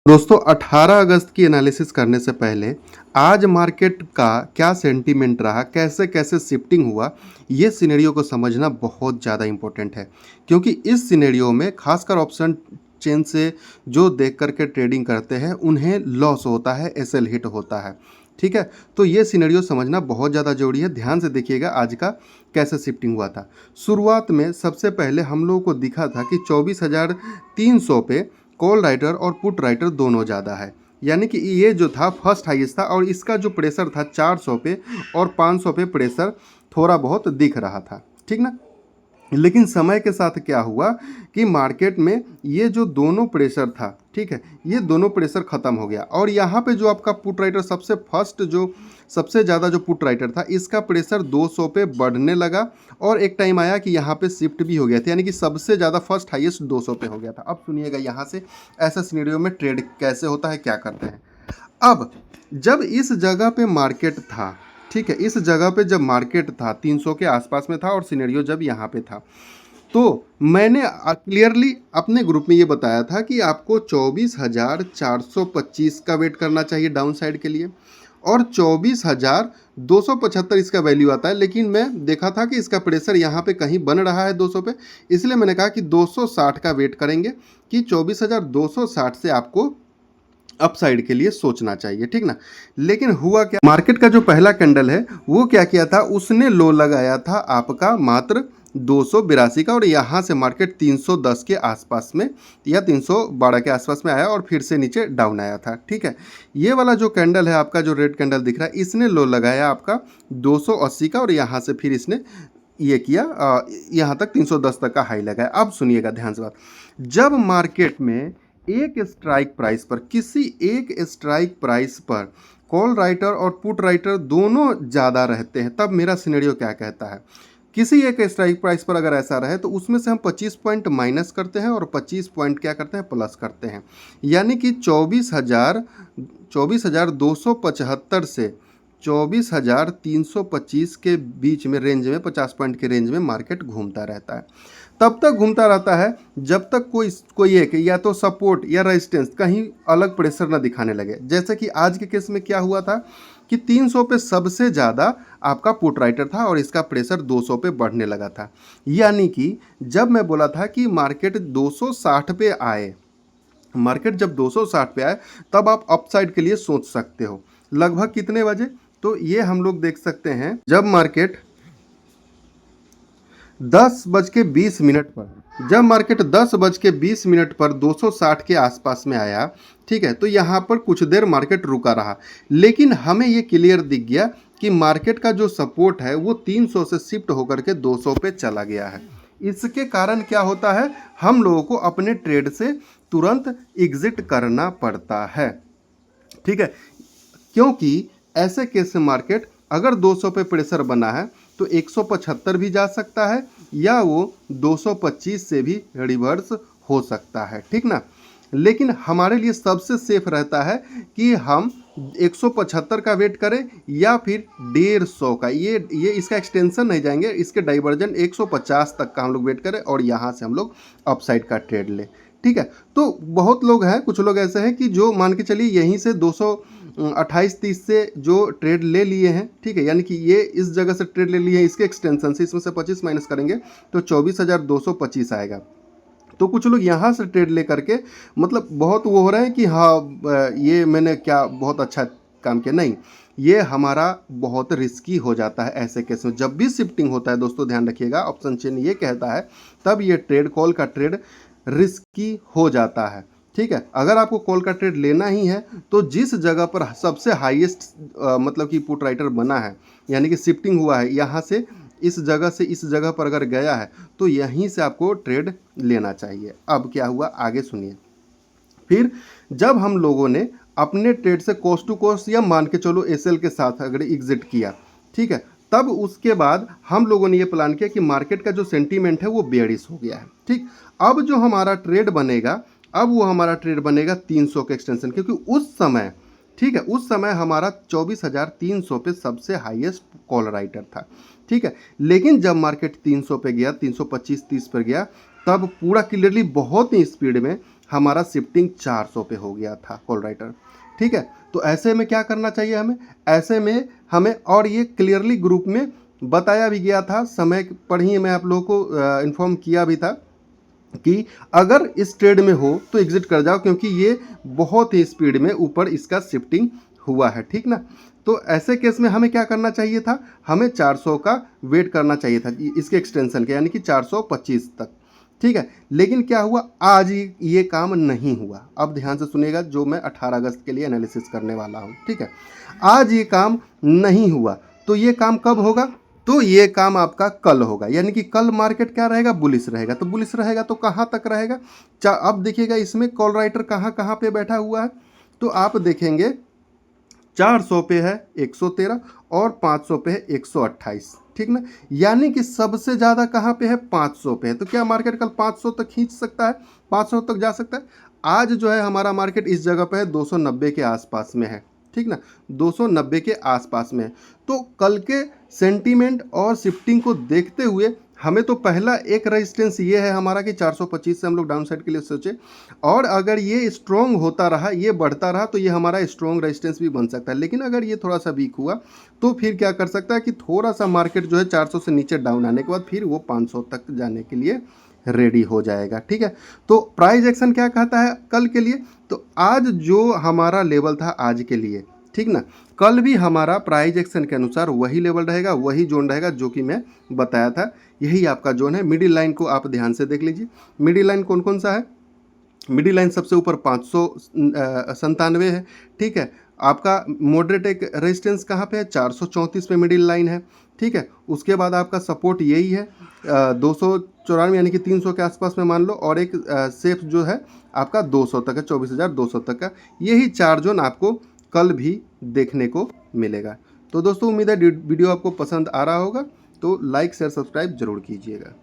दोस्तों 18 अगस्त की एनालिसिस करने से पहले आज मार्केट का क्या सेंटीमेंट रहा, कैसे कैसे शिफ्टिंग हुआ, ये सिनेरियो को समझना बहुत ज़्यादा इम्पोर्टेंट है। क्योंकि इस सिनेरियो में खासकर ऑप्शन चेन से जो देख करके ट्रेडिंग करते हैं उन्हें लॉस होता है, एसएल हिट होता है। ठीक है, तो ये सिनेरियो समझना बहुत ज़्यादा ज़रूरी है। ध्यान से देखिएगा आज का कैसे शिफ्टिंग हुआ था। शुरुआत में सबसे पहले हम लोगों को दिखा था कि 24,300 पे कॉल राइटर और पुट राइटर दोनों ज़्यादा है, यानी कि ये जो था फर्स्ट हाईएस्ट था और इसका जो प्रेशर था 400 पे और 500 पे प्रेशर थोड़ा बहुत दिख रहा था। ठीक ना। लेकिन समय के साथ क्या हुआ कि मार्केट में ये जो दोनों प्रेशर था, ठीक है, ये दोनों प्रेशर ख़त्म हो गया और यहाँ पे जो आपका पुट राइटर सबसे फर्स्ट जो सबसे ज़्यादा जो पुट राइटर था इसका प्रेशर 200 पे बढ़ने लगा और एक टाइम आया कि यहाँ पे शिफ्ट भी हो गया था, यानी कि सबसे ज़्यादा फर्स्ट हाईएस्ट 200 पे हो गया था। अब सुनिएगा यहाँ से ऐसा सिनेरियो में ट्रेड कैसे होता है, क्या करते हैं। अब जब इस जगह पे मार्केट था, ठीक है, इस जगह पे जब मार्केट था 300 के आसपास में था और सिनेरियो जब यहाँ पे था, तो मैंने क्लियरली अपने ग्रुप में ये बताया था कि आपको 24,425 का वेट करना चाहिए डाउन साइड के लिए और 24,275 इसका वैल्यू आता है। लेकिन मैं देखा था कि इसका प्रेशर यहाँ पे कहीं बन रहा है 200 पे, इसलिए मैंने कहा कि 260 का वेट करेंगे कि 24,260 से आपको अपसाइड के लिए सोचना चाहिए। ठीक ना। लेकिन हुआ क्या, मार्केट का जो पहला कैंडल है वो क्या किया था, उसने लो लगाया था आपका मात्र 282 का और यहाँ से मार्केट 310 के आसपास में या 312 के आसपास में आया और फिर से नीचे डाउन आया था। ठीक है, ये वाला जो कैंडल है आपका, जो रेड कैंडल दिख रहा है, इसने लो लगाया आपका 280 का और यहाँ से फिर इसने ये किया यहाँ तक 310 तक का हाई लगाया। अब सुनिएगा ध्यान से बात, जब मार्केट में एक स्ट्राइक प्राइस पर, किसी एक स्ट्राइक प्राइस पर कॉल राइटर और पुट राइटर दोनों ज़्यादा रहते हैं, तब मेरा सिनेरियो क्या कहता है, किसी एक स्ट्राइक प्राइस पर अगर ऐसा रहे तो उसमें से हम 25 पॉइंट माइनस करते हैं और 25 पॉइंट क्या करते हैं, प्लस करते हैं। यानी कि 24,275 से 24,325 के बीच में रेंज में, 50 पॉइंट के रेंज में मार्केट घूमता रहता है। तब तक घूमता रहता है जब तक कोई एक या तो सपोर्ट या रेजिस्टेंस कहीं अलग प्रेशर ना दिखाने लगे। जैसे कि आज के केस में क्या हुआ था कि 300 पे सबसे ज़्यादा आपका पुट राइटर था और इसका प्रेशर 200 पे बढ़ने लगा था। यानी कि जब मैं बोला था कि मार्केट 260 पे आए, मार्केट जब 260 पे आए तब आप अपसाइड के लिए सोच सकते हो। लगभग कितने बजे, तो ये हम लोग देख सकते हैं जब मार्केट 10:20 पर, जब मार्केट 10:20 पर 260 के आसपास में आया, ठीक है, तो यहाँ पर कुछ देर मार्केट रुका रहा। लेकिन हमें ये क्लियर दिख गया कि मार्केट का जो सपोर्ट है वो 300 से शिफ्ट होकर के 200 पे चला गया है। इसके कारण क्या होता है, हम लोगों को अपने ट्रेड से तुरंत एग्जिट करना पड़ता है। ठीक है, क्योंकि ऐसे केस में मार्केट अगर 200 पे प्रेशर बना है तो 175 भी जा सकता है या वो 225 से भी रिवर्स हो सकता है। ठीक ना। लेकिन हमारे लिए सबसे सेफ रहता है कि हम 175 का वेट करें या फिर 150 का, ये इसका एक्सटेंशन नहीं जाएंगे, इसके डाइवर्जन 150 तक का हम लोग वेट करें और यहाँ से हम लोग अपसाइड का ट्रेड लें। ठीक है, तो बहुत लोग हैं, कुछ लोग ऐसे हैं कि जो मान के चलिए यहीं से 228-30 से जो ट्रेड ले लिए हैं, ठीक है, यानी कि ये इस जगह से ट्रेड ले लिए हैं, इसके एक्सटेंशन से इसमें से 25 माइनस करेंगे तो 24,225 आएगा। तो कुछ लोग यहाँ से ट्रेड ले करके मतलब बहुत वो हो रहे हैं कि हाँ ये मैंने क्या बहुत अच्छा काम किया, नहीं, ये हमारा बहुत रिस्की हो जाता है ऐसे केस में। जब भी शिफ्टिंग होता है दोस्तों ध्यान रखिएगा, ऑप्शन चेन ये कहता है तब ये ट्रेड, कॉल का ट्रेड रिस्की हो जाता है। ठीक है, अगर आपको कॉल का ट्रेड लेना ही है तो जिस जगह पर सबसे हाईएस्ट मतलब कि पुट राइटर बना है, यानी कि शिफ्टिंग हुआ है, यहाँ से इस जगह से इस जगह पर अगर गया है तो यहीं से आपको ट्रेड लेना चाहिए। अब क्या हुआ आगे सुनिए। फिर जब हम लोगों ने अपने ट्रेड से कोस्ट टू कोस्ट या मान के चलो एसएल के साथ अगर एग्जिट किया, ठीक है, तब उसके बाद हम लोगों ने ये प्लान किया कि मार्केट का जो सेंटीमेंट है वो बेयरिश हो गया है। ठीक, अब जो हमारा ट्रेड बनेगा, अब वो हमारा ट्रेड बनेगा 300 के एक्सटेंशन, क्योंकि उस समय, ठीक है, उस समय हमारा 24,300 पे सबसे हाईएस्ट कॉल राइटर था। ठीक है, लेकिन जब मार्केट 300 पे गया, 325-30 पर गया, तब पूरा क्लियरली बहुत ही स्पीड में हमारा शिफ्टिंग 400 पे हो गया था कॉल राइटर। ठीक है, तो ऐसे में क्या करना चाहिए हमें, ऐसे में हमें, और ये क्लियरली ग्रुप में बताया भी गया था, समय पर ही मैं आप लोगों को इन्फॉर्म किया भी था कि अगर इस ट्रेड में हो तो एग्जिट कर जाओ, क्योंकि ये बहुत ही स्पीड में ऊपर इसका शिफ्टिंग हुआ है। ठीक ना, तो ऐसे केस में हमें क्या करना चाहिए था, हमें 400 का वेट करना चाहिए था इसके एक्सटेंशन के, यानी कि 425 तक। ठीक है, लेकिन क्या हुआ, आज ये काम नहीं हुआ। अब ध्यान से सुनिएगा, जो मैं 18 अगस्त के लिए एनालिसिस करने वाला हूँ। ठीक है, आज ये काम नहीं हुआ, तो ये काम कब होगा, तो ये काम आपका कल होगा, यानी कि कल मार्केट क्या रहेगा, बुलिश रहेगा। तो बुलिश रहेगा तो कहाँ तक रहेगा, अब देखिएगा इसमें कॉल राइटर कहाँ कहाँ पे बैठा हुआ है, तो आप देखेंगे 400 पे है 113 और 500 पे है 128। ठीक ना, यानी कि सबसे ज़्यादा कहाँ पे है, 500 पे है। तो क्या मार्केट कल 500 तक खींच सकता है, 500 तक जा सकता है। आज जो है हमारा मार्केट इस जगह पे है 290 के आसपास में है। ठीक ना, 290 के आसपास में है। तो कल के सेंटीमेंट और शिफ्टिंग को देखते हुए हमें तो पहला एक रेजिस्टेंस ये है हमारा कि 425 से हम लोग डाउन साइड के लिए सोचे, और अगर ये स्ट्रॉन्ग होता रहा, ये बढ़ता रहा, तो ये हमारा स्ट्रॉन्ग रेजिस्टेंस भी बन सकता है। लेकिन अगर ये थोड़ा सा वीक हुआ तो फिर क्या कर सकता है कि थोड़ा सा मार्केट जो है 400 से नीचे डाउन आने के बाद फिर वो 500 तक जाने के लिए रेडी हो जाएगा। ठीक है, तो प्राइस एक्शन क्या कहता है कल के लिए, तो आज जो हमारा लेवल था आज के लिए, ठीक ना, कल भी हमारा प्राइस एक्शन के अनुसार वही लेवल रहेगा, वही जोन रहेगा जो कि मैं बताया था। यही आपका जोन है। मिडिल लाइन को आप ध्यान से देख लीजिए, मिडिल लाइन कौन कौन सा है, मिडिल लाइन सबसे ऊपर 597 है। ठीक है, आपका मॉडरेट एक रेजिस्टेंस कहाँ पे है, 434 पे मिडिल लाइन है। ठीक है, उसके बाद आपका सपोर्ट यही है 294 यानी कि 300 के आसपास में मान लो, और एक सेफ जो है आपका 200 तक है, 24,200 तक का। यही चार जोन आपको कल भी देखने को मिलेगा। तो दोस्तों उम्मीद है वीडियो आपको पसंद आ रहा होगा, तो लाइक शेयर सब्सक्राइब जरूर कीजिएगा।